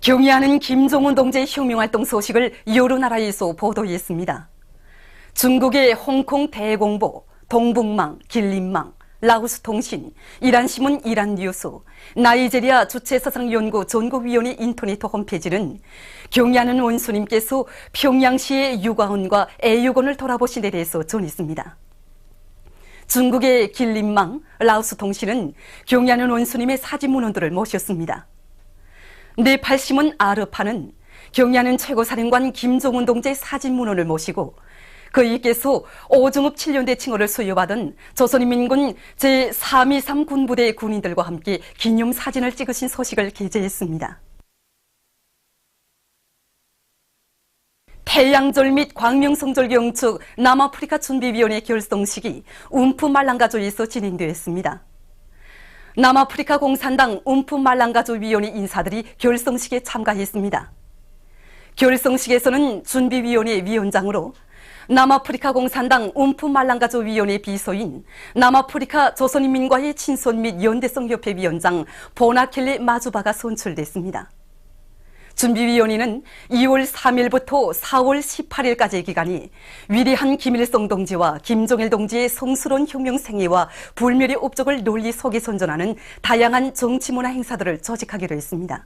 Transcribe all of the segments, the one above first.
경의하는 김정은 동지의 혁명활동 소식을 여러 나라에서 보도했습니다. 중국의 홍콩 대공보, 동북망, 길림망, 라오스 통신, 이란 신문 이란 뉴스, 나이제리아 주체사상연구 전국위원회 인터넷 홈페이지는 경의하는 원수님께서 평양시의 육아원과 애육원을 돌아보신 데 대해서 전했습니다. 중국의 길림망, 라오스 통신은 경의하는 원수님의 사진 문헌들을 모셨습니다. 네팔 신문 아르파는 경의하는 최고사령관 김정은 동지의 사진 문헌을 모시고 그이께서 오중읍 7년대 칭호를 수여받은 조선인민군 제323 군부대 군인들과 함께 기념 사진을 찍으신 소식을 게재했습니다. 태양절 및 광명성절 경축 남아프리카 준비위원회 결성식이 움프 말랑가조에서 진행되었습니다. 남아프리카 공산당 움프 말랑가조 위원회 인사들이 결성식에 참가했습니다. 결성식에서는 준비위원회 위원장으로 남아프리카 공산당 움프 말랑가조 위원회 비서인 남아프리카 조선인민과의 친선 및 연대성 협회 위원장 보나켈레 마주바가 선출됐습니다. 준비위원회는 2월 3일부터 4월 18일까지의 기간이 위대한 김일성 동지와 김정일 동지의 성스러운 혁명 생애와 불멸의 업적을 널리 속에 선전하는 다양한 정치문화 행사들을 조직하기로 했습니다.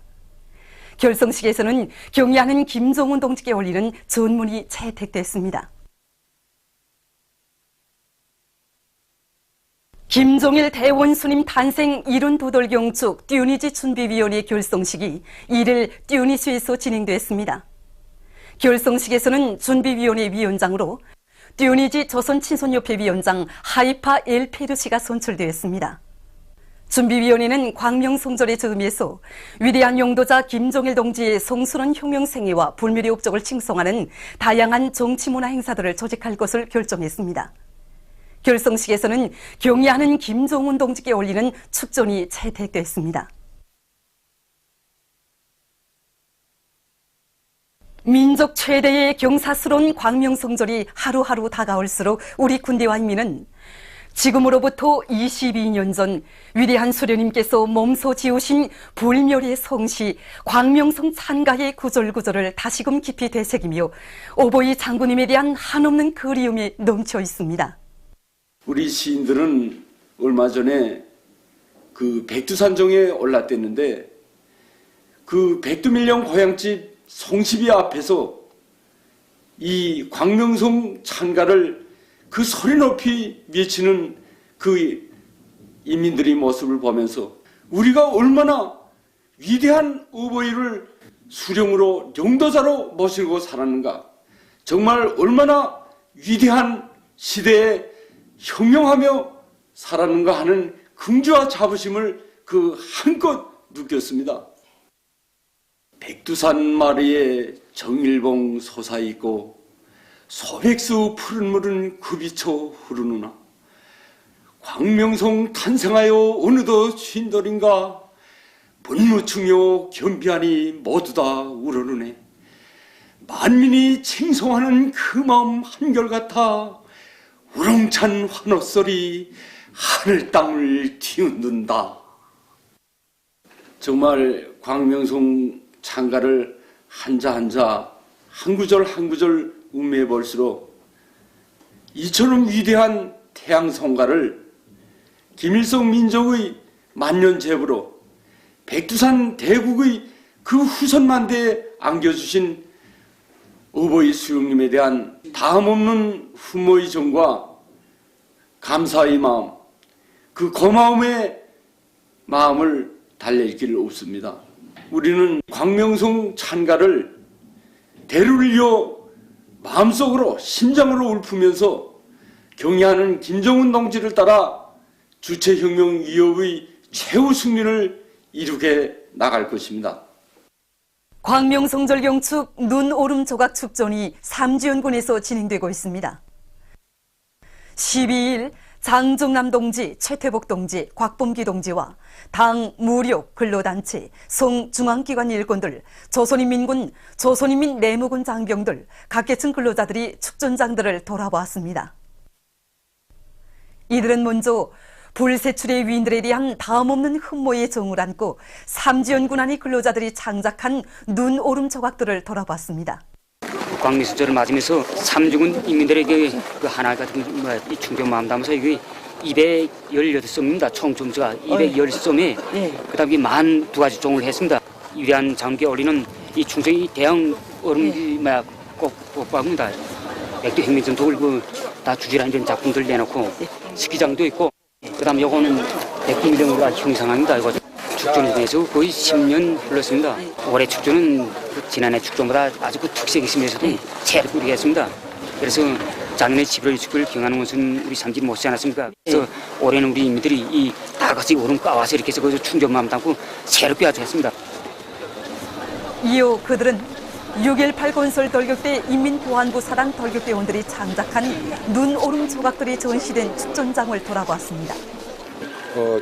결성식에서는 경의하는 김정은 동지께 올리는 전문이 채택됐습니다. 김종일 대원수님 탄생 72돌 경축 튜니지 준비위원회 결성식이 1일 튜니스에서 진행됐습니다. 결성식에서는 준비위원회 위원장으로 튜니지 조선친손협회 위원장 하이파 엘페르시가 선출되었습니다. 준비위원회는 광명성절의 즈음에서 위대한 용도자 김종일 동지의 성스러운 혁명 생애와 불멸의 업적을 칭송하는 다양한 정치문화 행사들을 조직할 것을 결정했습니다. 결성식에서는 경의하는 김정은 동지께 올리는 축전이 채택됐습니다. 민족 최대의 경사스러운 광명성절이 하루하루 다가올수록 우리 군대와 인민은 지금으로부터 22년 전 위대한 수령님께서 몸소 지으신 불멸의 성시 광명성 찬가의 구절구절을 다시금 깊이 되새기며 오보이 장군님에 대한 한없는 그리움이 넘쳐 있습니다. 우리 시인들은 얼마 전에 그 백두산정에 올랐댔는데 그 백두밀령 고향집 송시비 앞에서 이 광명성 찬가를 그 소리 높이 외치는 그 인민들의 모습을 보면서 우리가 얼마나 위대한 어버이를 수령으로 용도자로 모시고 살았는가, 정말 얼마나 위대한 시대에 혁명하며 살았는가 하는 긍지와 자부심을 그 한껏 느꼈습니다. 백두산 마리에 정일봉 솟아있고 소백수 푸른 물은 굽이쳐 흐르누나 광명성 탄생하여 어느덧 쉰돌인가 분무충여 겸비하니 모두 다 우러르네. 만민이 칭송하는 그 마음 한결같아 우렁찬 환호소리 하늘 땅을 뒤흔든다. 정말 광명성 찬가를 한자 한자 한 구절 한 구절 음미해 볼수록 이처럼 위대한 태양성가를 김일성 민족의 만년제부로 백두산 대국의 그 후손만대에 안겨주신 어버이 수령님에 대한 다함없는 후모의 정과 감사의 마음, 그 고마움의 마음을 달랠 길 없습니다. 우리는 광명성 찬가를 대를 이어 마음속으로 심장으로 울프면서 경의하는 김정은 동지를 따라 주체혁명위협의 최후 승리를 이루게 나갈 것입니다. 광명성절 경축 눈오름 조각 축전이 삼지연군에서 진행되고 있습니다. 12일 장정남 동지, 최태복 동지, 곽범기 동지와 당, 무력, 근로단체, 성중앙기관 일꾼들, 조선인민군, 조선인민 내무군 장병들, 각계층 근로자들이 축전장들을 돌아보았습니다. 이들은 먼저 불세출의 위인들에 대한 다음없는 흠모의 정을 안고 삼지연 군안의 근로자들이 창작한 눈오름 조각들을 돌아봤습니다. 광미수절을 맞으면서 삼중은 인민들에게 그 하나 같은 이 충격 마음 담아서 이게 218섬입니다. 총 점수가 210섬에 그다음에 42가지 종을 했습니다. 위대한 장기에 어울리는 이 충청이 대형 얼음 꽃박입니다. 백두 혁명전통을 다 주제라는 이런 작품들 내놓고 스키장도 있고 그다음 요거는 백두밀령으로 형상합니다. 이거 축전을 통해서 거의 10년 흘렀습니다. 올해 축전은 지난해 축전보다 아주 그 특색이 있으면서도 새롭게 우리했습니다. 그래서 작년에 11월 20일 경하는 것은 우리 삼지 못지 않았습니까? 그래서 올해는 우리 인민들이 이 다같이 오름 까와서 이렇게 해서 그 충전 마음 담고 새롭게 아주 했습니다. 이후 그들은 6.18 건설 돌격대 인민보안부 사단 돌격대원들이 창작한 눈오름 조각들이 전시된 축전장을 돌아봤습니다.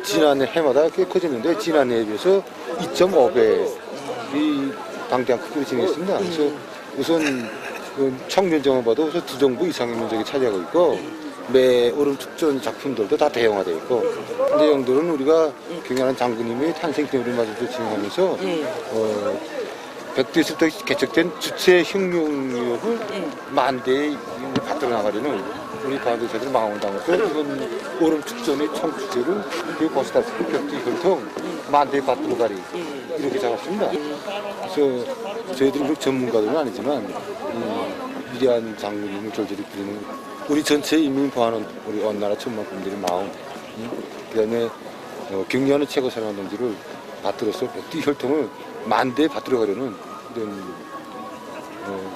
지난해 해마다 꽤 커졌는데 지난해에 비해서 2.5배 이 방대한 크기로 진행했습니다. 그래서 우선 청면적만 봐도 우선 두 정부 이상의 면적이 차지하고 있고 매 오름 축전 작품들도 다 대형화되어 있고 내용들은 우리가 경연한 장군님의 탄생 기념일을 맞아서 진행하면서 백두에서 개척된 주체 혁명력을 만대에 받들어 나가려는 우리 반도체들 마음을 담아서 이번 오름 축전의 총 주제를 보시다시피 백두 혈통 만대에 받들어 가리 이렇게 잡았습니다. 그래서 저희들은 전문가들은 아니지만 위대한 장군님을 절절히 부르는 우리 전체 인민 보하는 우리 온 나라 천만 국민들의 마음, 그다음에 경려하는 최고 사랑하는 동지를 받들어서 백두 혈통을 만대에 받들어 가려는 이런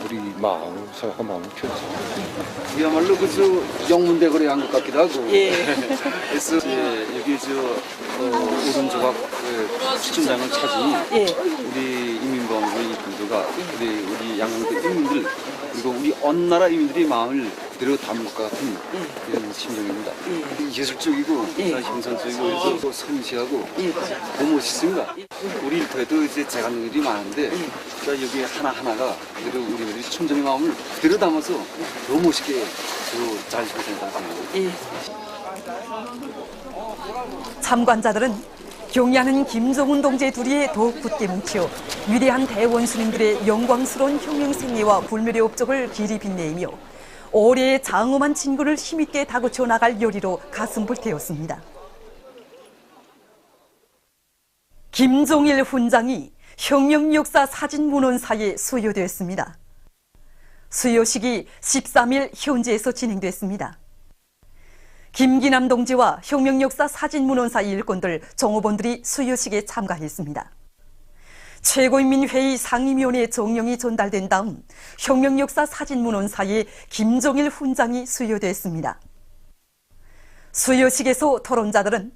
우리 마음, 사과 마음을 표현했습니다. 그야말로 그저 영문대거리 한 것 같기도 하고. 그래서 여기 오름 조각 추천장을 찾으니 우리 인민보안부의 분들과 우리 양양대 인민들 그리고 우리 온 나라 인민들의 마음을 그대로 담을 것 같은 이런 심정입니다. 예술적이고 형상적이고 또 섬세하고 너무 멋있습니다. 우리 일터에도 이제 재간 일이 많은데 여기 하나하나가 그대로 우리들이 춘정의 마음을 그대로 담아서 너무 멋있게 잘 생각합니다. 참관자들은 경의하는 김정은 동지의 둘이 더욱 굳게 뭉쳐 위대한 대원수님들의 영광스러운 혁명 생애와 불멸의 업적을 길이 빛내며 올해의 장엄한 진군을 힘있게 다그쳐 나갈 요리로 가슴 불태웠습니다. 김종일 훈장이 혁명 역사 사진문헌사에 수여됐습니다. 수여식이 13일 현지에서 진행됐습니다. 김기남 동지와 혁명 역사 사진문헌사 일꾼들, 종업원들이 수여식에 참가했습니다. 최고인민회의 상임위원회 정령이 전달된 다음 혁명 역사 사진문헌사에 김종일 훈장이 수여됐습니다. 수여식에서 토론자들은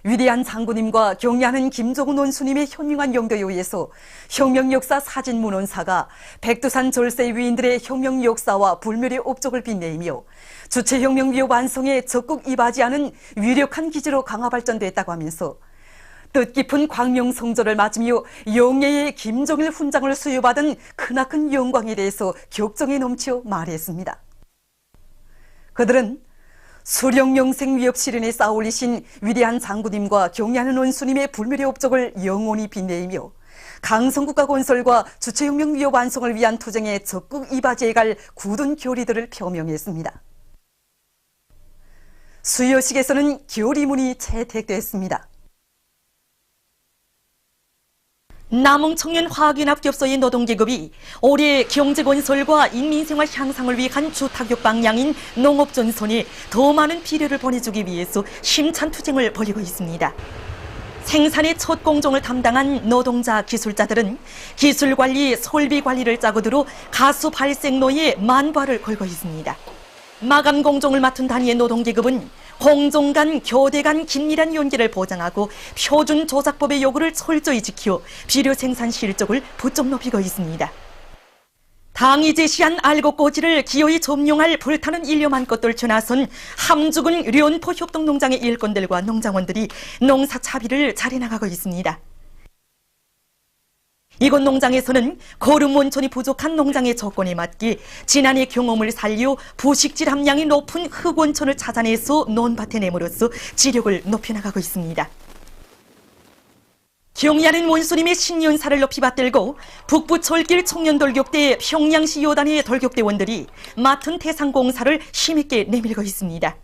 위대한 장군님과 경의하는 김정은 원수님의 현명한 영도에 의해서 혁명 역사 사진문헌사가 백두산 절세 위인들의 혁명 역사와 불멸의 업적을 빛내며 주체혁명 위협 완성에 적극 이바지하는 위력한 기지로 강화 발전됐다고 하면서 뜻깊은 광명성조를 맞으며 영예의 김종일 훈장을 수여받은 크나큰 영광에 대해서 격정에 넘쳐 말했습니다. 그들은 수령영생 위협 실현에 쌓아올리신 위대한 장군님과 경의하는 원수님의 불멸의 업적을 영원히 빛내며 강성국가 건설과 주체혁명 위협 완성을 위한 투쟁에 적극 이바지해갈 굳은 교리들을 표명했습니다. 수여식에서는 교리문이 채택됐습니다. 남흥청년화학연합기업소의 노동계급이 올해 경제건설과 인민생활 향상을 위한 주타격 방향인 농업전선에 더 많은 비료를 보내주기 위해서 힘찬 투쟁을 벌이고 있습니다. 생산의 첫 공정을 담당한 노동자, 기술자들은 기술관리, 설비관리를 짜고 들어 가수 발생로에 만발을 걸고 있습니다. 마감 공정을 맡은 단위의 노동계급은 공정 간, 교대 간 긴밀한 연계를 보장하고 표준 조작법의 요구를 철저히 지켜 비료 생산 실적을 부쩍 높이고 있습니다. 당이 제시한 알곡고지를 기어이 점용할 불타는 일념한 것들 나선 함주군 련포 협동농장의 일꾼들과 농장원들이 농사 차비를 잘해나가고 있습니다. 이곳 농장에서는 거름 온천이 부족한 농장의 조건에 맞게 지난해 경험을 살려 부식질 함량이 높은 흙온천을 찾아내서 논밭에 내므로써 지력을 높여나가고 있습니다. 경의하는 원수님의 신년사를 높이 받들고 북부 철길 청년돌격대 평양시 요단의 돌격대원들이 맡은 태상공사를 힘있게 내밀고 있습니다.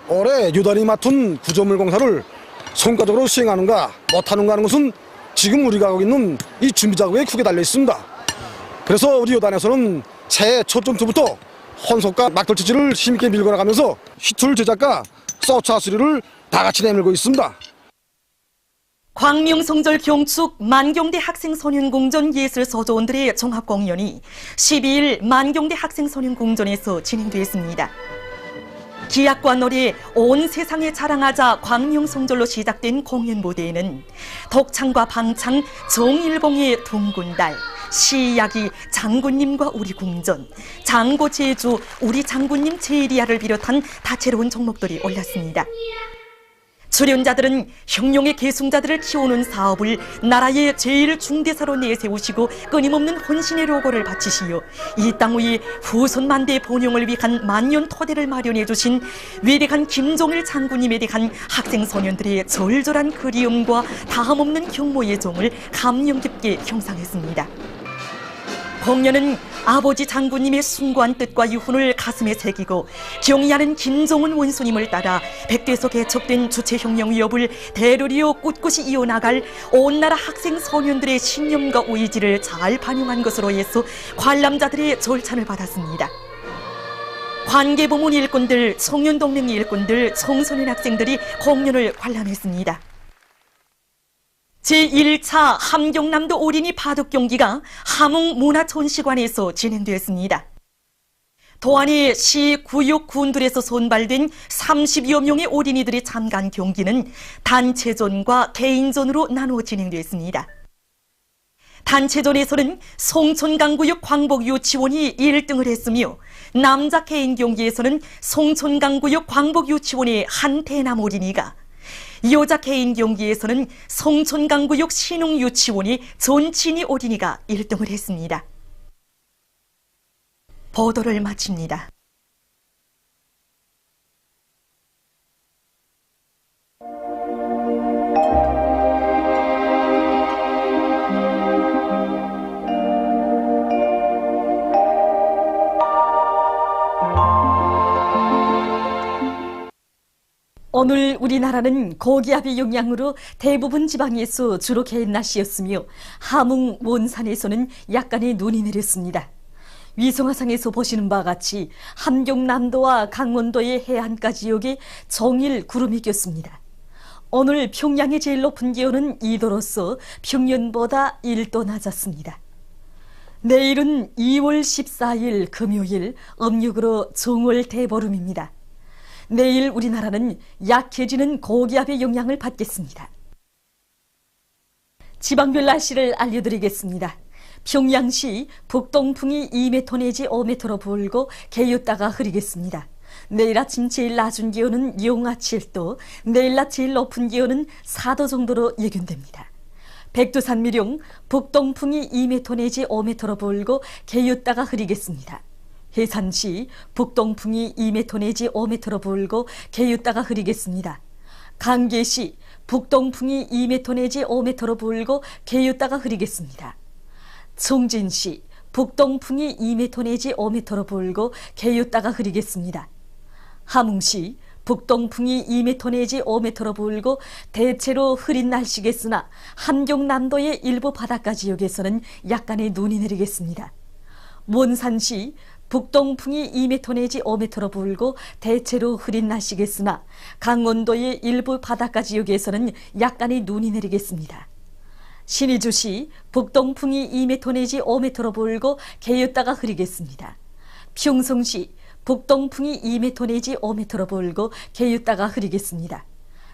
올해 요단이 맡은 구조물 공사를 성과적으로 수행하는가 못하는가 하는 것은 지금 우리가 하고 있는 이 준비 작업에 크게 달려 있습니다. 그래서 우리 요단에서는 새해 첫 전투부터 혼속과 막돌치질을 힘있게 밀고 나가면서 휘툴 제작과 서차 수리를 다 같이 내밀고 있습니다. 광명성절 경축 만경대 학생소년공전 예술서조원들의 종합공연이 12일 만경대 학생소년공전에서 진행되었습니다. 기악과 노래 온 세상에 자랑하자 광명성절로 시작된 공연 무대에는 독창과 방창, 정일봉의 둥근달, 시이야기 장군님과 우리 궁전, 장고제주 우리 장군님 제리아를 비롯한 다채로운 종목들이 올랐습니다. 출연자들은 혁명의 계승자들을 키우는 사업을 나라의 제일 중대사로 내세우시고 끊임없는 혼신의 로고를 바치시어 이 땅 위에 후손 만대의 번영을 위한 만년 토대를 마련해 주신 위대한 김종일 장군님에 대한 학생 소년들의 절절한 그리움과 다함없는 경모의 정을 감명 깊게 경상했습니다. 공연은 아버지 장군님의 숭고한 뜻과 유훈을 가슴에 새기고 경의하는 김종은 원수님을 따라 백대에서 개척된 주체혁명 위협을 대르리어 꿋꿋이 이어나갈 온 나라 학생 소년들의 신념과 의지를 잘 반영한 것으로 해서 관람자들의 절찬을 받았습니다. 관계부문 일꾼들, 청년동맹 일꾼들, 청소년 학생들이 공연을 관람했습니다. 제1차 함경남도 어린이 바둑 경기가 함흥문화촌시관에서 진행되었습니다. 도안의 시, 구역, 군들에서 선발된 30여 명의 어린이들이 참가한 경기는 단체전과 개인전으로 나누어 진행되었습니다. 단체전에서는 송촌강구역 광복유치원이 1등을 했으며 남자 개인 경기에서는 송촌강구역 광복유치원의 한태남 어린이가, 여자 개인 경기에서는 송촌강구역 신흥유치원이 전친이 어린이가 1등을 했습니다. 보도를 마칩니다. 오늘 우리나라는 고기압의 영향으로 대부분 지방에서 주로 개인 날씨였으며 함흥 원산에서는 약간의 눈이 내렸습니다. 위성화상에서 보시는 바와 같이 함경남도와 강원도의 해안가 지역에 종일 구름이 꼈습니다. 오늘 평양의 제일 높은 기온은 2도로서 평년보다 1도 낮았습니다. 내일은 2월 14일 금요일 음력으로 정월 대보름입니다. 내일 우리나라는 약해지는 고기압의 영향을 받겠습니다. 지방별 날씨를 알려드리겠습니다. 평양시 북동풍이 2m 내지 5m로 불고 개였다가 흐리겠습니다. 내일 아침 제일 낮은 기온은 영하 7도, 내일 낮 제일 높은 기온은 4도 정도로 예견됩니다. 백두산 미령 북동풍이 2m 내지 5m로 불고 개였다가 흐리겠습니다. 해산시 북동풍이 2m 내지 5m로 불고 개였다가 흐리겠습니다. 강계시 북동풍이 2m 내지 5m로 불고 개였다가 흐리겠습니다. 청진시 북동풍이 2m 내지 5m로 불고 개였다가 흐리겠습니다. 함흥시 북동풍이 2m 내지 5m로 불고 대체로 흐린 날씨겠으나 함경남도의 일부 바닷가 지역에서는 약간의 눈이 내리겠습니다. 원산시 북동풍이 2m 내지 5m로 불고 대체로 흐린 날씨겠으나 강원도의 일부 바닷가 지역에서는 약간의 눈이 내리겠습니다. 신의주시 북동풍이 2m 내지 5m로 불고 개였다가 흐리겠습니다. 평성시 북동풍이 2m 내지 5m로 불고 개였다가 흐리겠습니다.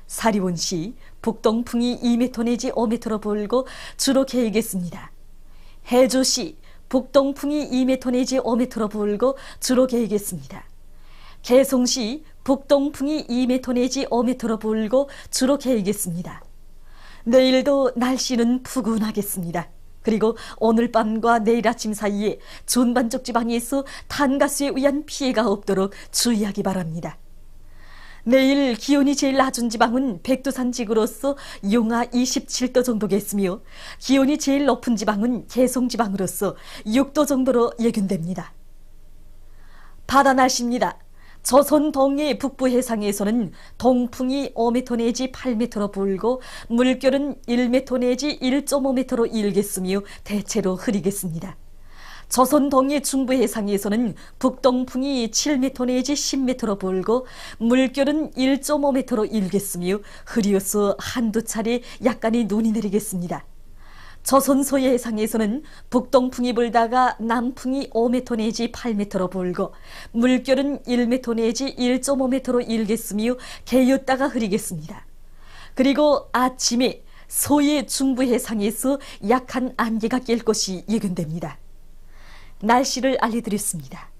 사리원시 북동풍이 2m 내지 5m로 불고 주로 개이겠습니다. 해주시 북동풍이 2m 내지 5m로 불고 주로 개이겠습니다. 개송시 북동풍이 2m 내지 5m로 불고 주로 개이겠습니다. 내일도 날씨는 푸근하겠습니다. 그리고 오늘 밤과 내일 아침 사이에 전반적 지방에서 탄가스에 의한 피해가 없도록 주의하기 바랍니다. 내일 기온이 제일 낮은 지방은 백두산 지구로서 용화 27도 정도겠으며 기온이 제일 높은 지방은 개성 지방으로서 6도 정도로 예견됩니다. 바다 날씨입니다. 조선 동해 북부 해상에서는 동풍이 5m 내지 8m로 불고 물결은 1m 내지 1.5m로 일겠으며 대체로 흐리겠습니다. 조선 동해 중부 해상에서는 북동풍이 7m 내지 10m로 불고 물결은 1.5m로 일겠으며 흐리어서 한두 차례 약간의 눈이 내리겠습니다. 조선 서해 해상에서는 북동풍이 불다가 남풍이 5m 내지 8m로 불고 물결은 1m 내지 1.5m로 일겠으며 개였다가 흐리겠습니다. 그리고 아침에 서해 중부 해상에서 약한 안개가 낄 것이 예견됩니다. 날씨를 알려드렸습니다.